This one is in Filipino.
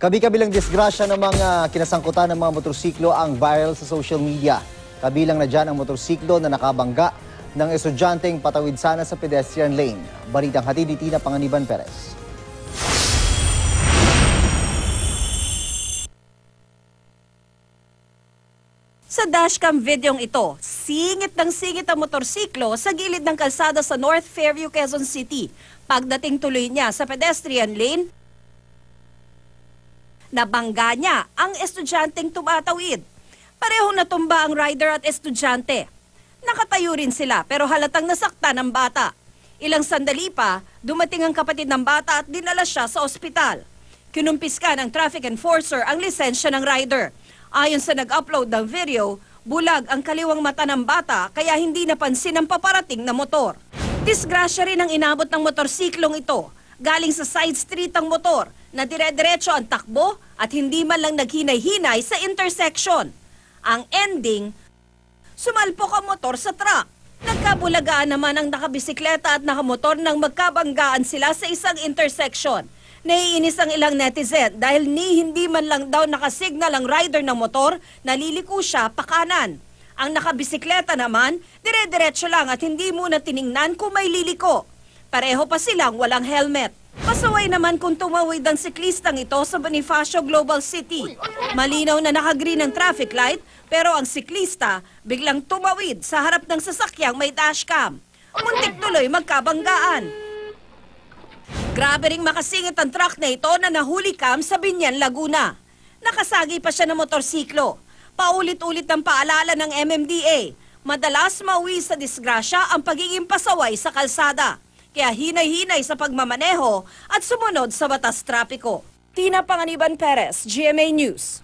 Kabi-kabilang disgrasya ng mga kinasangkutan ng mga motorsiklo ang viral sa social media. Kabilang na dyan ang motorsiklo na nakabangga ng estudyanteng patawid sana sa pedestrian lane. Balitang hatid ni Tina Panganiban Perez. Sa dashcam videong ito, singit ng singit ang motorsiklo sa gilid ng kalsada sa North Fairview, Quezon City. Pagdating tuloy niya sa pedestrian lane, nabangga niya ang estudyanteng tumatawid. Parehong natumba ang rider at estudyante. Nakatayo rin sila pero halatang nasaktan ang bata. Ilang sandali pa, dumating ang kapatid ng bata at dinala siya sa ospital. Kinumpiska ng traffic enforcer ang lisensya ng rider. Ayon sa nag-upload ng video, bulag ang kaliwang mata ng bata kaya hindi napansin ang paparating na motor. Disgrasya rin ang inabot ng motorsiklong ito. Galing sa side street ang motor na dire-diretso ang takbo at hindi man lang naghinay-hinay sa intersection. Ang ending, sumalpok ang motor sa truck. Nagkabulagaan naman ang nakabisikleta at nakamotor nang magkabanggaan sila sa isang intersection. Naiinis ang ilang netizen dahil hindi man lang daw nakasignal ang rider ng motor, naliliko siya pakanan. Ang nakabisikleta naman, dire-diretso lang at hindi muna tiningnan kung may liliko. Pareho pa silang walang helmet. Pasaway naman kung tumawid ang siklistang ito sa Bonifacio Global City. Malinaw na nakagreen ang traffic light pero ang siklista biglang tumawid sa harap ng sasakyang may dashcam. Muntik tuloy magkabanggaan. Grabe ring makasingit ang truck na ito na nahuli cam sa Binyan, Laguna. Nakasagi pa siya ng motorsiklo. Paulit-ulit ang paalala ng MMDA. Madalas mauwi sa disgrasya ang pagiging pasaway sa kalsada. Kaya hinay-hinay sa pagmamaneho at sumunod sa batas trapiko. Tina Panganiban Perez, GMA News.